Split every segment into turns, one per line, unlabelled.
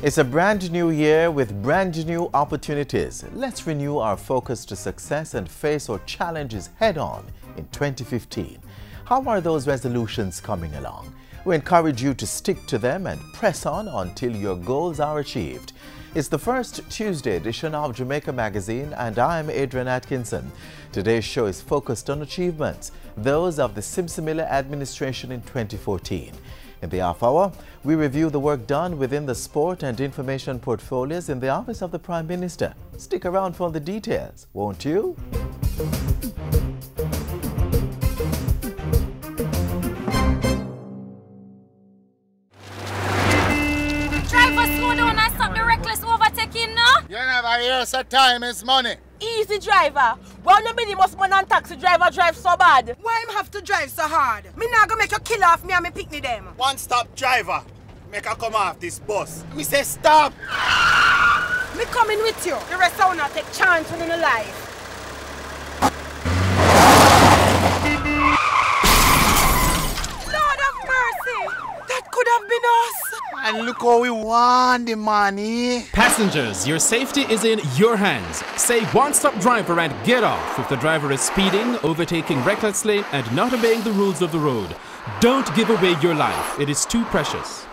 It's a brand new year with brand new opportunities. Let's renew our focus to success and face our challenges head-on in 2015. How are those resolutions coming along? We encourage you to stick to them and press on until your goals are achieved. It's the first Tuesday edition of Jamaica Magazine, and I'm Adrian Atkinson. Today's show is focused on achievements, those of the Simsimila administration in 2014. In the half hour, we review the work done within the sport and information portfolios in the Office of the Prime Minister. Stick around for the details, won't you?
Driver, slow down and stop the reckless overtaking, no?
You never hear so time is money.
Easy, driver. Well, nobody must man and taxi driver drive so bad.
Why him have to drive so hard? Me not gonna make you kill off me and me picnic them.
One stop driver. Make her come off this bus. Me say stop.
Me coming with you.
The rest of not take chance when in the life.
Lord of mercy. That could have been us.
And look how we want the money.
Passengers, your safety is in your hands. Say one-stop driver and get off if the driver is speeding, overtaking recklessly, and not obeying the rules of the road. Don't give away your life. It is too precious.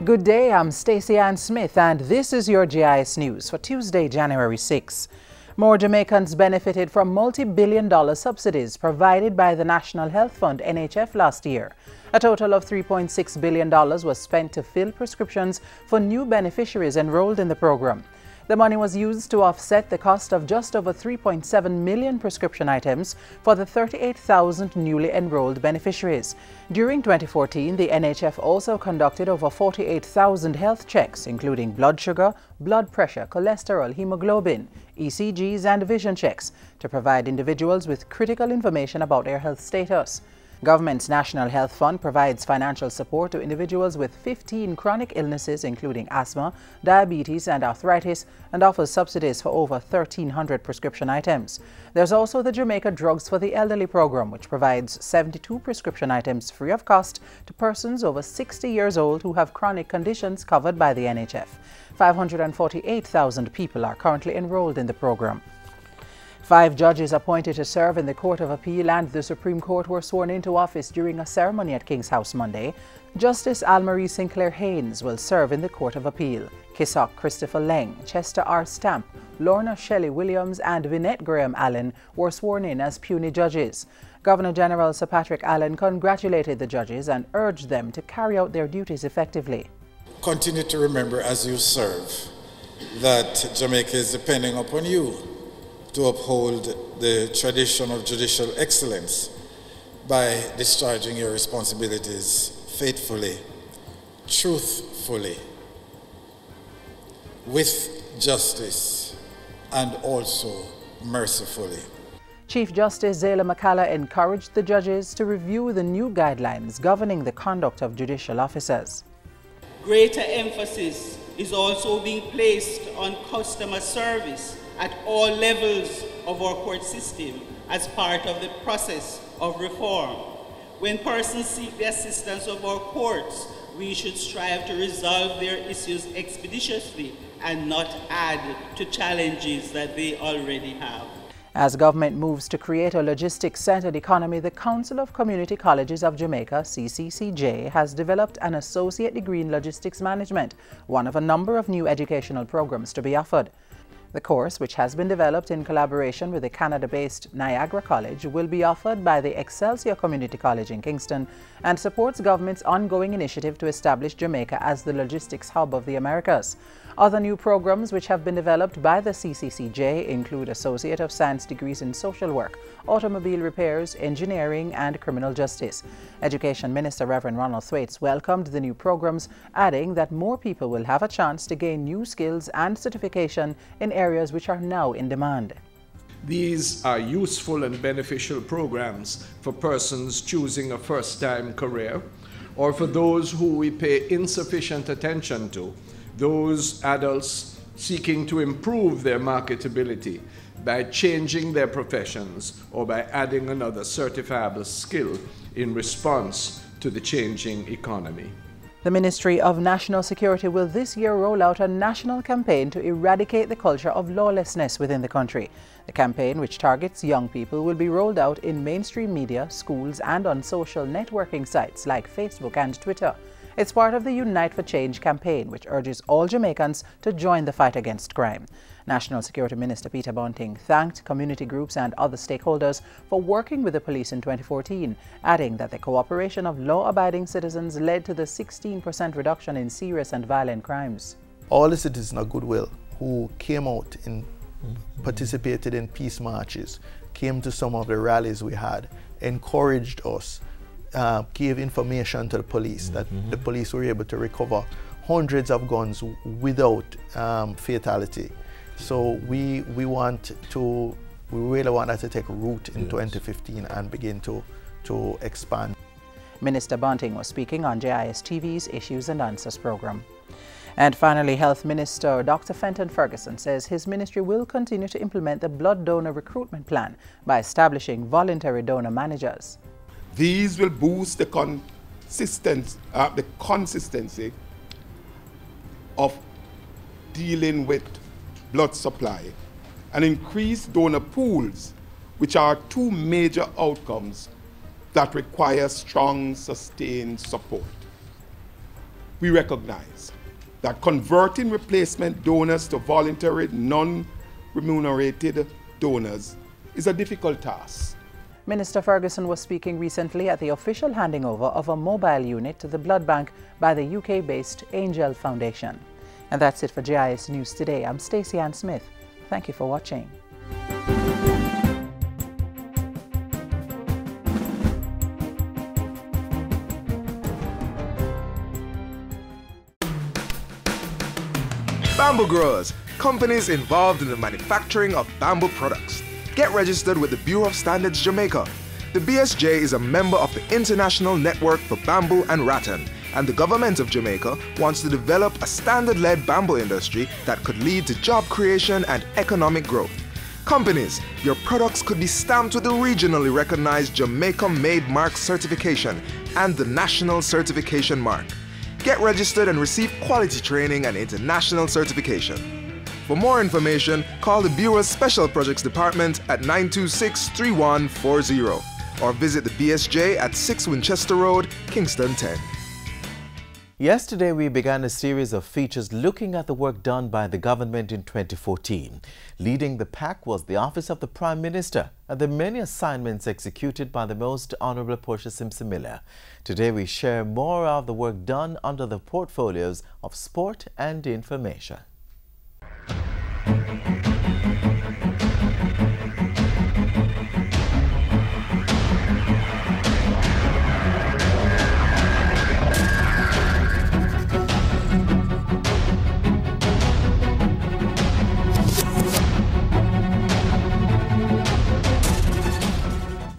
Good day, I'm Stacey Ann Smith, and this is your GIS News for Tuesday, January 6. More Jamaicans benefited from multi-billion-dollar subsidies provided by the National Health Fund (NHF) last year. A total of $3.6 billion was spent to fill prescriptions for new beneficiaries enrolled in the program. The money was used to offset the cost of just over 3.7 million prescription items for the 38,000 newly enrolled beneficiaries. During 2014, the NHF also conducted over 48,000 health checks, including blood sugar, blood pressure, cholesterol, hemoglobin, ECGs, and vision checks, to provide individuals with critical information about their health status. Government's National Health Fund provides financial support to individuals with 15 chronic illnesses, including asthma, diabetes, and arthritis, and offers subsidies for over 1,300 prescription items. There's also the Jamaica Drugs for the Elderly program, which provides 72 prescription items free of cost to persons over 60 years old who have chronic conditions covered by the NHF. 548,000 people are currently enrolled in the program. 5 judges appointed to serve in the Court of Appeal and the Supreme Court were sworn into office during a ceremony at King's House Monday. Justice Almarie Sinclair Haynes will serve in the Court of Appeal. Kisok Christopher Leng, Chester R. Stamp, Lorna Shelley Williams, and Vinette Graham Allen were sworn in as puisne judges. Governor General Sir Patrick Allen congratulated the judges and urged them to carry out their duties effectively.
Continue to remember as you serve that Jamaica is depending upon you to uphold the tradition of judicial excellence by discharging your responsibilities faithfully, truthfully, with justice, and also mercifully.
Chief Justice Zayla McCalla encouraged the judges to review the new guidelines governing the conduct of judicial officers.
Greater emphasis is also being placed on customer service at all levels of our court system as part of the process of reform. When persons seek the assistance of our courts, we should strive to resolve their issues expeditiously and not add to challenges that they already have.
As government moves to create a logistics-centered economy, the Council of Community Colleges of Jamaica, CCCJ, has developed an associate degree in logistics management, one of a number of new educational programs to be offered. The course, which has been developed in collaboration with the Canada-based Niagara College, will be offered by the Excelsior Community College in Kingston and supports government's ongoing initiative to establish Jamaica as the logistics hub of the Americas. Other new programs which have been developed by the CCCJ include Associate of Science degrees in social work, automobile repairs, engineering, and criminal justice. Education Minister Reverend Ronald Thwaites welcomed the new programs, adding that more people will have a chance to gain new skills and certification in areas which are now in demand.
These are useful and beneficial programs for persons choosing a first-time career, or for those who we pay insufficient attention to, those adults seeking to improve their marketability. by changing their professions or by adding another certifiable skill in response to the changing economy.
The Ministry of National Security will this year roll out a national campaign to eradicate the culture of lawlessness within the country. The campaign, which targets young people, will be rolled out in mainstream media, schools, and on social networking sites like Facebook and Twitter. It's part of the Unite for Change campaign, which urges all Jamaicans to join the fight against crime. National Security Minister Peter Bunting thanked community groups and other stakeholders for working with the police in 2014, adding that the cooperation of law-abiding citizens led to the 16% reduction in serious and violent crimes.
All the citizens of goodwill who came out and participated in peace marches, came to some of the rallies we had, encouraged us, gave information to the police, that the police were able to recover hundreds of guns without fatality. So we really want that to take root in 2015 and begin to expand.
Minister Bunting was speaking on JIS TV's Issues and Answers program. And finally, Health Minister Dr. Fenton Ferguson says his ministry will continue to implement the blood donor recruitment plan by establishing voluntary donor managers.
These will boost the consistency of dealing with blood supply and increase donor pools, which are two major outcomes that require strong, sustained support. We recognize that converting replacement donors to voluntary, non-remunerated donors is a difficult task.
Minister Ferguson was speaking recently at the official handing over of a mobile unit to the blood bank by the UK-based Angel Foundation. And that's it for JIS News Today. I'm Stacey Ann Smith. Thank you for watching.
Bamboo growers, companies involved in the manufacturing of bamboo products. Get registered with the Bureau of Standards Jamaica. The BSJ is a member of the International Network for Bamboo and Rattan, and the government of Jamaica wants to develop a standard-led bamboo industry that could lead to job creation and economic growth. Companies, your products could be stamped with the regionally recognized Jamaica-made mark certification and the national certification mark. Get registered and receive quality training and international certification. For more information, call the Bureau's Special Projects Department at 926-3140 or visit the BSJ at 6 Winchester Road, Kingston 10.
Yesterday, we began a series of features looking at the work done by the government in 2014. Leading the pack was the Office of the Prime Minister and the many assignments executed by the Most Honourable Portia Simpson Miller. Today, we share more of the work done under the portfolios of sport and information.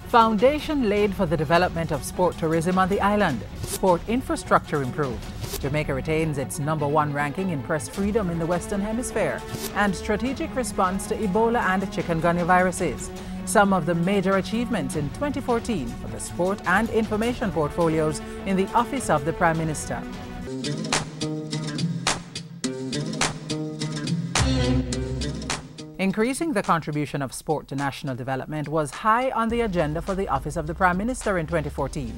Foundation laid for the development of sport tourism on the island. Sport infrastructure improved. Jamaica retains its #1 ranking in press freedom in the Western Hemisphere and strategic response to Ebola and chikungunya viruses. Some of the major achievements in 2014 for the sport and information portfolios in the Office of the Prime Minister. Increasing the contribution of sport to national development was high on the agenda for the Office of the Prime Minister in 2014.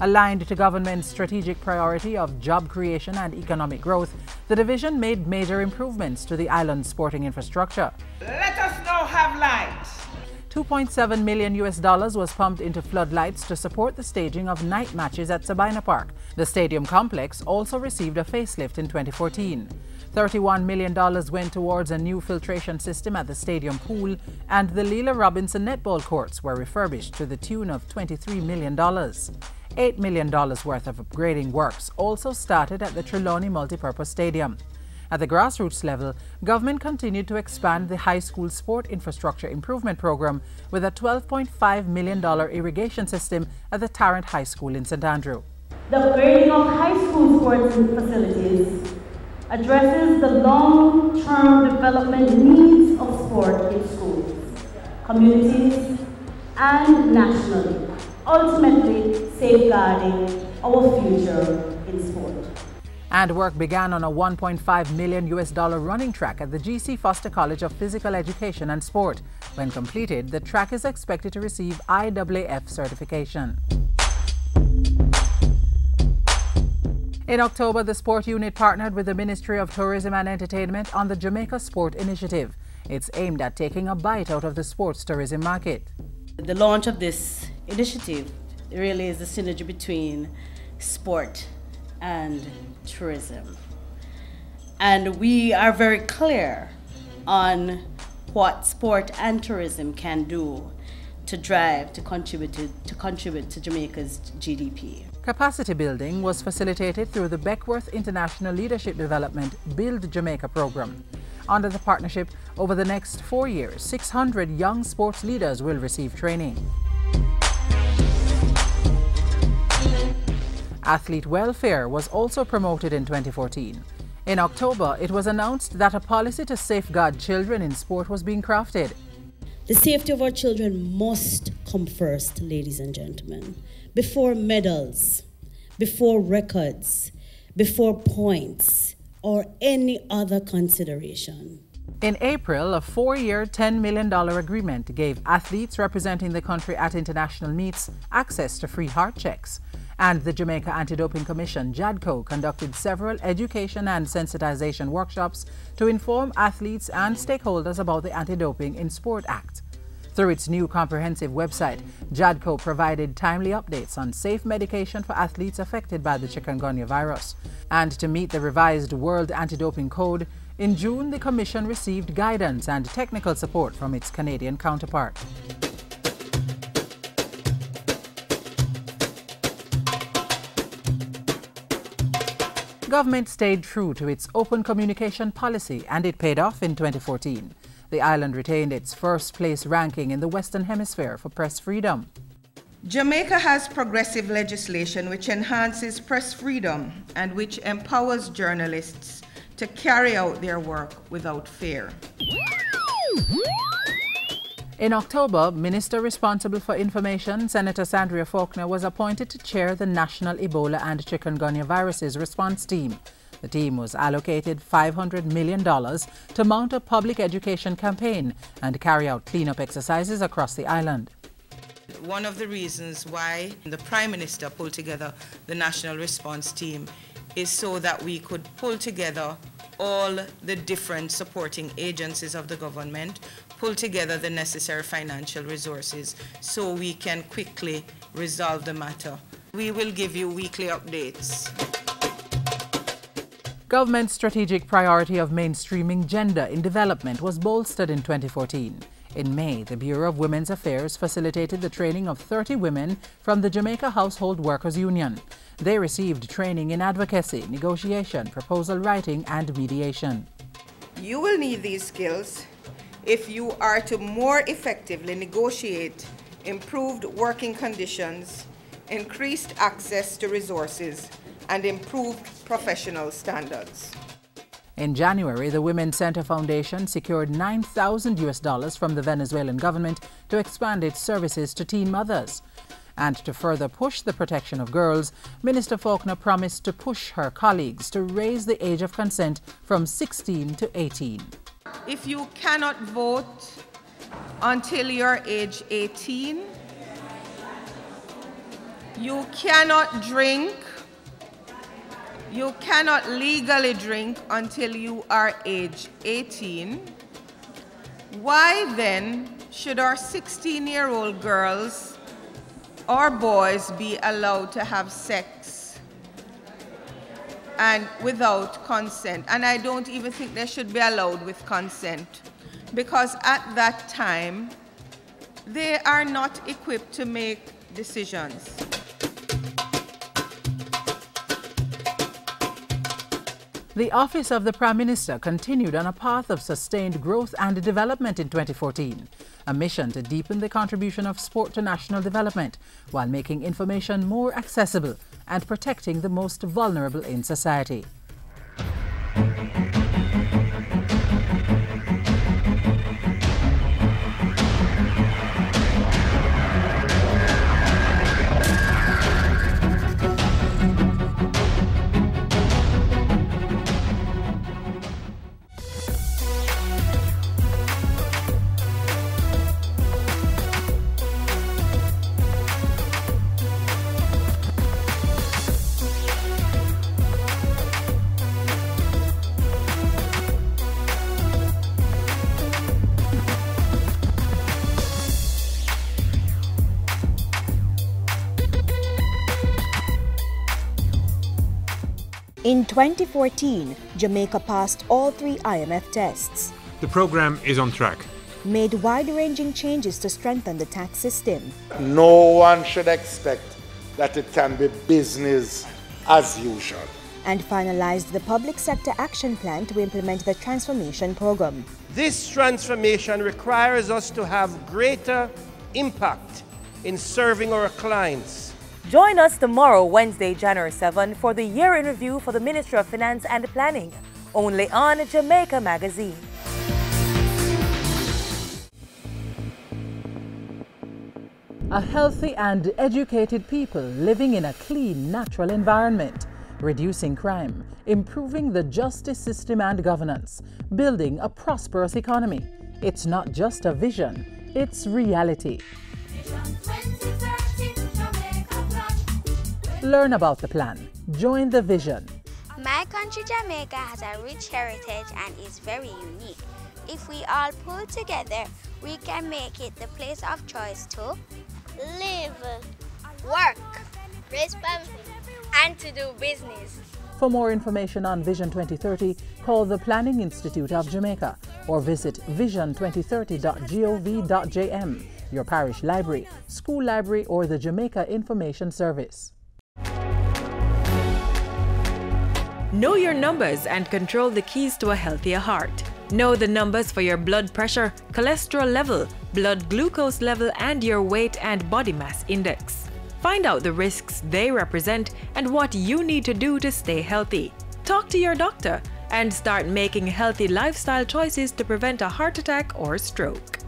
Aligned to government's strategic priority of job creation and economic growth, the division made major improvements to the island's sporting infrastructure.
Let us now have lights.
$2.7 million was pumped into floodlights to support the staging of night matches at Sabina Park. The stadium complex also received a facelift in 2014. $31 million went towards a new filtration system at the stadium pool, and the Leela Robinson netball courts were refurbished to the tune of $23 million. $8 million worth of upgrading works also started at the Trelawney Multipurpose Stadium. At the grassroots level, government continued to expand the high school sport infrastructure improvement program with a $12.5 million irrigation system at the Tarrant High School in St. Andrew.
The upgrading of high school sports facilities addresses the long-term development needs of sport in schools. communities, and nationally, ultimately safeguarding our future in sport.
And work began on a $1.5 million running track at the G.C. Foster College of Physical Education and Sport. When completed, the track is expected to receive IAAF certification. In October, the sport unit partnered with the Ministry of Tourism and Entertainment on the Jamaica Sport Initiative. It's aimed at taking a bite out of the sports tourism market.
The launch of this initiative really is the synergy between sport and tourism. And we are very clear on what sport and tourism can do to drive, to contribute to Jamaica's GDP.
Capacity building was facilitated through the Beckworth International Leadership Development Build Jamaica program. Under the partnership, over the next 4 years, 600 young sports leaders will receive training. Athlete welfare was also promoted in 2014. In October, it was announced that a policy to safeguard children in sport was being crafted.
The safety of our children must come first, ladies and gentlemen. Before medals, before records, before points, or any other consideration.
In April, a 4-year, $10 million agreement gave athletes representing the country at international meets access to free heart checks. And the Jamaica Anti-Doping Commission, JADCO, conducted several education and sensitization workshops to inform athletes and stakeholders about the Anti-Doping in Sport Act. Through its new comprehensive website, JADCO provided timely updates on safe medication for athletes affected by the chikungunya virus. And to meet the revised World Anti-Doping Code, in June the Commission received guidance and technical support from its Canadian counterpart. Government stayed true to its open communication policy, and it paid off in 2014. The island retained its first-place ranking in the Western Hemisphere for press freedom.
Jamaica has progressive legislation which enhances press freedom and which empowers journalists to carry out their work without fear.
In October, Minister responsible for information, Senator Sandria Faulkner, was appointed to chair the National Ebola and Chikungunya Viruses Response Team. The team was allocated $500 million to mount a public education campaign and carry out cleanup exercises across the island.
One of the reasons why the Prime Minister pulled together the National Response Team is so that we could pull together all the different supporting agencies of the government, pull together the necessary financial resources so we can quickly resolve the matter. We will give you weekly updates.
Government's strategic priority of mainstreaming gender in development was bolstered in 2014. In May, the Bureau of Women's Affairs facilitated the training of 30 women from the Jamaica Household Workers Union. They received training in advocacy, negotiation, proposal writing, and mediation.
You will need these skills if you are to more effectively negotiate improved working conditions, increased access to resources, and improved professional standards.
In January, the Women's Center Foundation secured $9,000 from the Venezuelan government to expand its services to teen mothers. And to further push the protection of girls, Minister Faulkner promised to push her colleagues to raise the age of consent from 16 to 18.
If you cannot vote until you're age 18, you cannot drink, you cannot legally drink until you are age 18. Why then should our 16-year-old girls or boys be allowed to have sex and without consent? And I don't even think they should be allowed with consent, because at that time they are not equipped to make decisions.
The Office of the Prime Minister continued on a path of sustained growth and development in 2014, a mission to deepen the contribution of sport to national development while making information more accessible and protecting the most vulnerable in society.
In 2014, Jamaica passed all 3 IMF tests,
The program is on track.
made wide-ranging changes to strengthen the tax system,
No one should expect that it can be business as usual.
and finalized the public sector action plan to implement the transformation program.
This transformation requires us to have greater impact in serving our clients.
Join us tomorrow, Wednesday, January 7, for the year in review for the Ministry of Finance and Planning, only on Jamaica Magazine.
A healthy and educated people living in a clean, natural environment, reducing crime, improving the justice system and governance, building a prosperous economy. It's not just a vision, it's reality. Learn about the plan. Join the vision.
My country, Jamaica, has a rich heritage and is very unique. If we all pull together, we can make it the place of choice to live, work, raise family, and to do business.
For more information on Vision 2030, call the Planning Institute of Jamaica or visit vision2030.gov.jm, your parish library, school library, or the Jamaica Information Service.
Know your numbers and control the keys to a healthier heart. Know the numbers for your blood pressure, cholesterol level, blood glucose level, and your weight and body mass index. Find out the risks they represent and what you need to do to stay healthy. Talk to your doctor and start making healthy lifestyle choices to prevent a heart attack or stroke.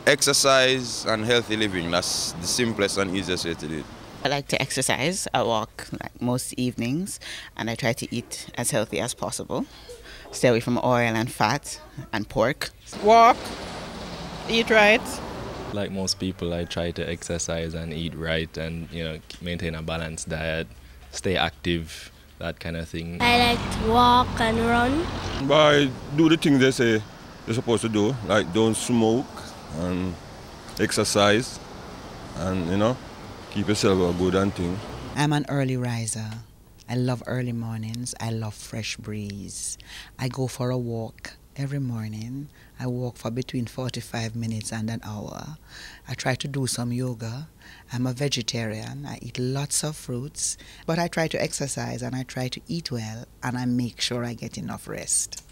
Exercise and healthy living, that's the simplest and easiest way to do it.
I like to exercise. I walk like most evenings, and I try to eat as healthy as possible. Stay away from oil and fat and pork.
Walk, eat right.
Like most people, I try to exercise and eat right and, maintain a balanced diet, stay active, that kind of thing.
I like to walk and run.
But I do the things they say you're supposed to do, like don't smoke and exercise and, keep yourself a good and thing.
I'm an early riser. I love early mornings. I love fresh breeze. I go for a walk every morning. I walk for between 45 minutes and an hour. I try to do some yoga. I'm a vegetarian. I eat lots of fruits. But I try to exercise and I try to eat well and I make sure I get enough rest.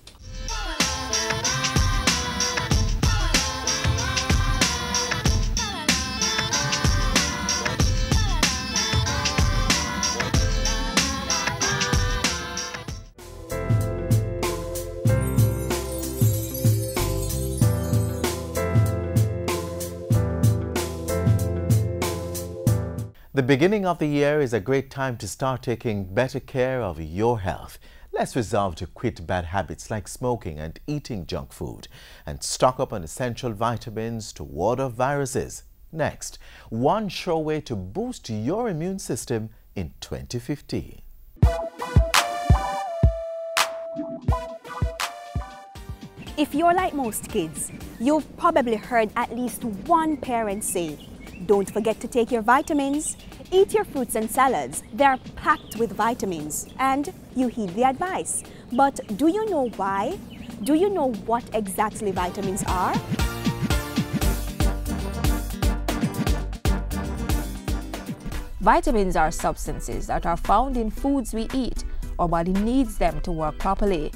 The beginning of the year is a great time to start taking better care of your health. Let's resolve to quit bad habits like smoking and eating junk food and stock up on essential vitamins to ward off viruses. Next, one sure way to boost your immune system in 2015.
If you're like most kids, you've probably heard at least one parent say, "Don't forget to take your vitamins. Eat your fruits and salads. They're packed with vitamins." And you heed the advice. But do you know why? Do you know what exactly vitamins are?
Vitamins are substances that are found in foods we eat. Our body needs them to work properly.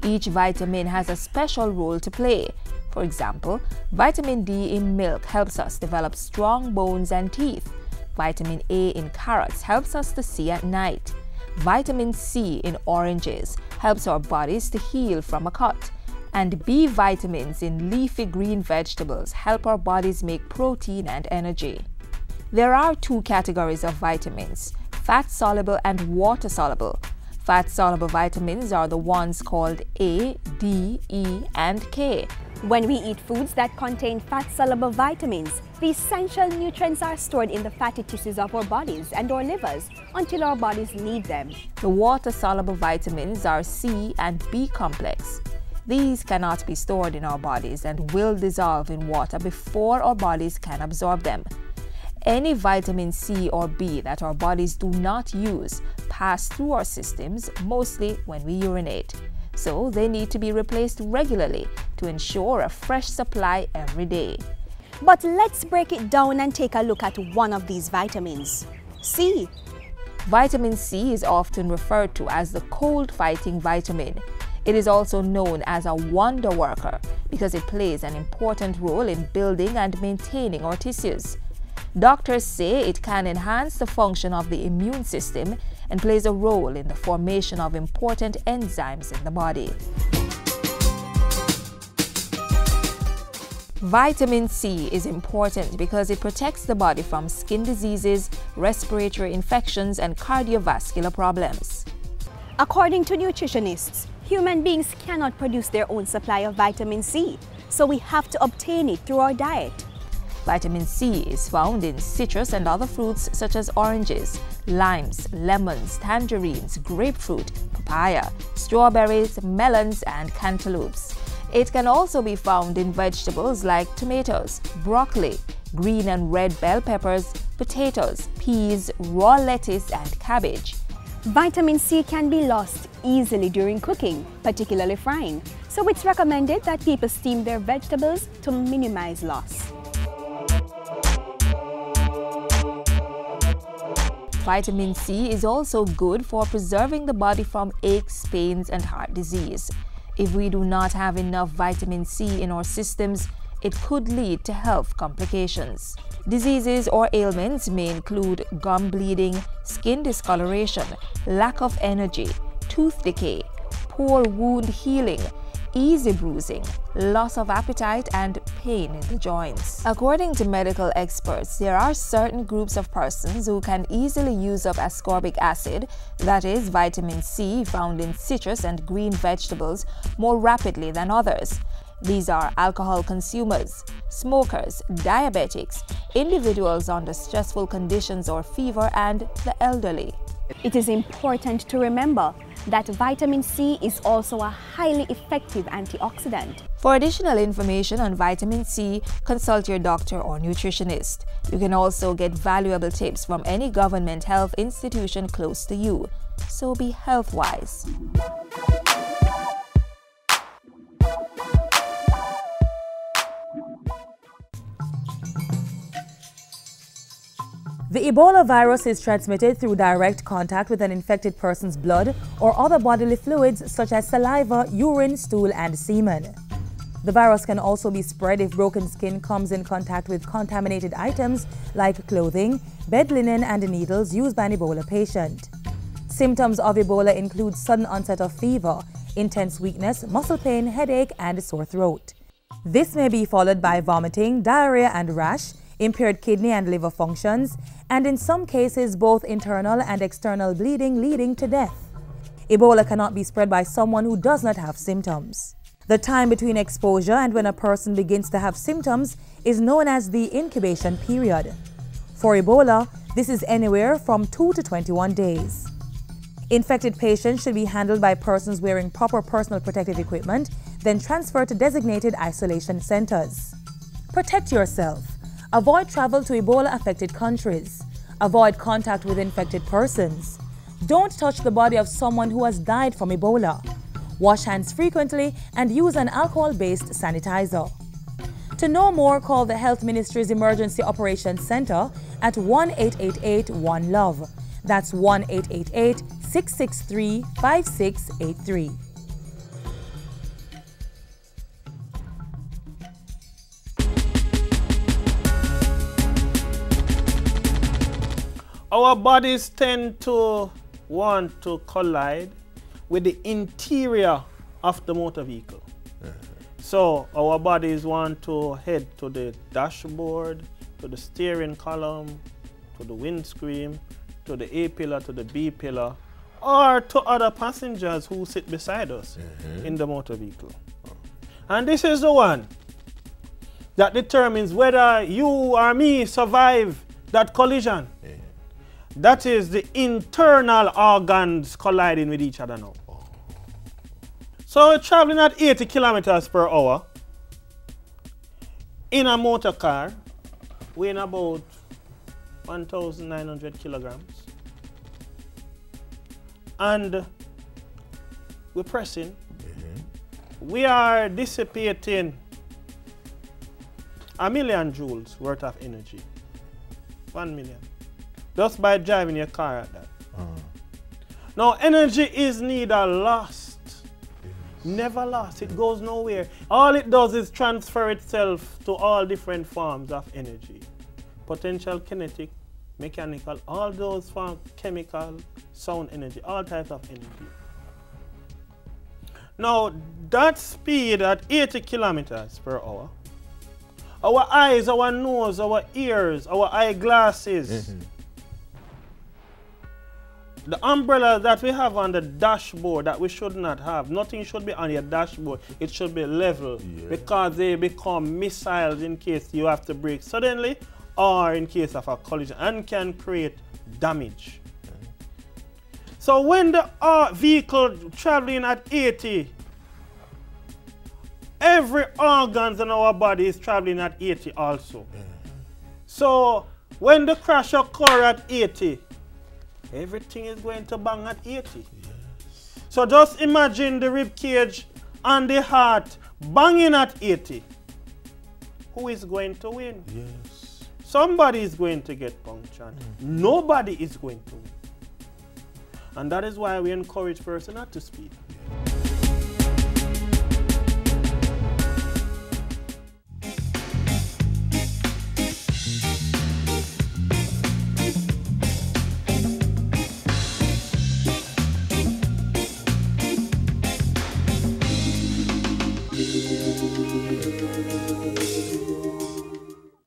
Each vitamin has a special role to play. For example, vitamin D in milk helps us develop strong bones and teeth. Vitamin A in carrots helps us to see at night. Vitamin C in oranges helps our bodies to heal from a cut. And B vitamins in leafy green vegetables help our bodies make protein and energy. There are two categories of vitamins, fat-soluble and water-soluble. Fat-soluble vitamins are the ones called A, D, E, and K.
When we eat foods that contain fat-soluble vitamins, the essential nutrients are stored in the fatty tissues of our bodies and our livers until our bodies need them.
The water-soluble vitamins are C and B complex. These cannot be stored in our bodies and will dissolve in water before our bodies can absorb them. Any vitamin C or B that our bodies do not use pass through our systems, mostly when we urinate. So they need to be replaced regularly to ensure a fresh supply every day.
But let's break it down and take a look at one of these vitamins, C.
Vitamin C is often referred to as the cold-fighting vitamin. It is also known as a wonder worker because it plays an important role in building and maintaining our tissues. Doctors say it can enhance the function of the immune system and plays a role in the formation of important enzymes in the body. Vitamin C is important because it protects the body from skin diseases, respiratory infections, and cardiovascular problems.
According to nutritionists, human beings cannot produce their own supply of vitamin C, so we have to obtain it through our diet.
Vitamin C is found in citrus and other fruits such as oranges, limes, lemons, tangerines, grapefruit, papaya, strawberries, melons, and cantaloupes. It can also be found in vegetables like tomatoes, broccoli, green and red bell peppers, potatoes, peas, raw lettuce, and cabbage.
Vitamin C can be lost easily during cooking, particularly frying, so it's recommended that people steam their vegetables to minimize loss.
Vitamin C is also good for preserving the body from aches, pains, and heart disease. If we do not have enough vitamin C in our systems, it could lead to health complications. Diseases or ailments may include gum bleeding, skin discoloration, lack of energy, tooth decay, poor wound healing, easy bruising, loss of appetite, and pain in the joints. According to medical experts, there are certain groups of persons who can easily use up ascorbic acid, that is, vitamin C found in citrus and green vegetables, more rapidly than others. These are alcohol consumers, smokers, diabetics, individuals under stressful conditions or fever, and the elderly.
It is important to remember that vitamin C is also a highly effective antioxidant.
For additional information on vitamin C, consult your doctor or nutritionist. You can also get valuable tips from any government health institution close to you. So be health-wise.
The Ebola virus is transmitted through direct contact with an infected person's blood or other bodily fluids such as saliva, urine, stool, and semen. The virus can also be spread if broken skin comes in contact with contaminated items like clothing, bed linen, and needles used by an Ebola patient. Symptoms of Ebola include sudden onset of fever, intense weakness, muscle pain, headache, and sore throat. This may be followed by vomiting, diarrhea and rash, impaired kidney and liver functions, and in some cases both internal and external bleeding leading to death. Ebola cannot be spread by someone who does not have symptoms. The time between exposure and when a person begins to have symptoms is known as the incubation period. For Ebola, this is anywhere from 2 to 21 days. Infected patients should be handled by persons wearing proper personal protective equipment, then transferred to designated isolation centers. Protect yourself. Avoid travel to Ebola-affected countries. Avoid contact with infected persons. Don't touch the body of someone who has died from Ebola. Wash hands frequently and use an alcohol-based sanitizer. To know more, call the Health Ministry's Emergency Operations Center at 1-888-1-LOVE. That's 1-888-663-5683.
Our bodies tend to want to collide with the interior of the motor vehicle. So our bodies want to head to the dashboard, to the steering column, to the windscreen, to the A pillar, to the B pillar, or to other passengers who sit beside us in the motor vehicle. And this is the one that determines whether you or me survive that collision. Yeah. That is the internal organs colliding with each other now. Oh. So we're traveling at 80 kilometers per hour in a motor car, weighing about 1,900 kilograms. And we're pressing. We are dissipating 1 million joules worth of energy. 1 million. Just by driving your car at that. Now, energy is neither lost, never lost. It goes nowhere. All it does is transfer itself to all different forms of energy. Potential, kinetic, mechanical, all those forms, chemical, sound energy, all types of energy. Now, that speed at 80 kilometers per hour, our eyes, our nose, our ears, our eyeglasses, the umbrella that we have on the dashboard that we should not have, nothing should be on your dashboard. It should be level because they become missiles in case you have to brake suddenly or in case of a collision and can create damage. So when the vehicle traveling at 80, every organ in our body is traveling at 80 also. So when the crash occurs at 80, everything is going to bang at 80. So just imagine the rib cage and the heart banging at 80. Who is going to win? Yes. Somebody is going to get punctured. Nobody is going to win. And that is why we encourage persons not to speed.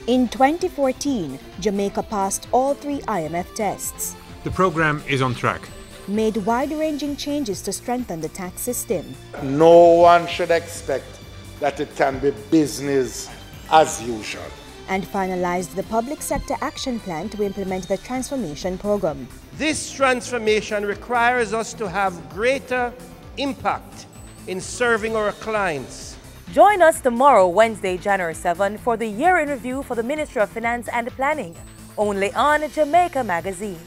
In 2014, Jamaica passed all 3 IMF tests.
The program is on track.
Made wide-ranging changes to strengthen the tax system.
No one should expect that it can be business as usual.
And finalized the public sector action plan to implement the transformation program.
This transformation requires us to have greater impact in serving our clients.
Join us tomorrow, Wednesday, January 7, for the year in review for the Ministry of Finance and Planning, only on Jamaica Magazine.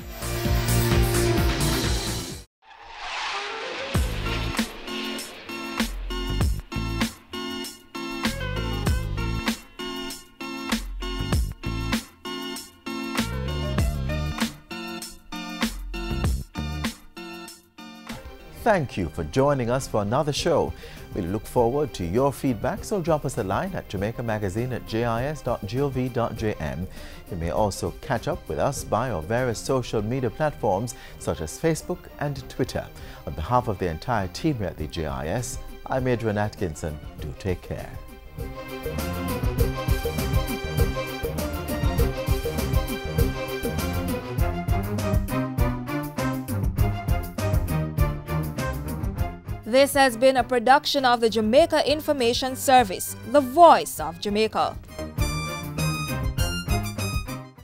Thank you for joining us for another show. We look forward to your feedback, so drop us a line at jamaicamagazine@jis.gov.jm. You may also catch up with us by our various social media platforms such as Facebook and Twitter. On behalf of the entire team here at the JIS, I'm Adrian Atkinson. Do take care.
This has been a production of the Jamaica Information Service, the voice of Jamaica.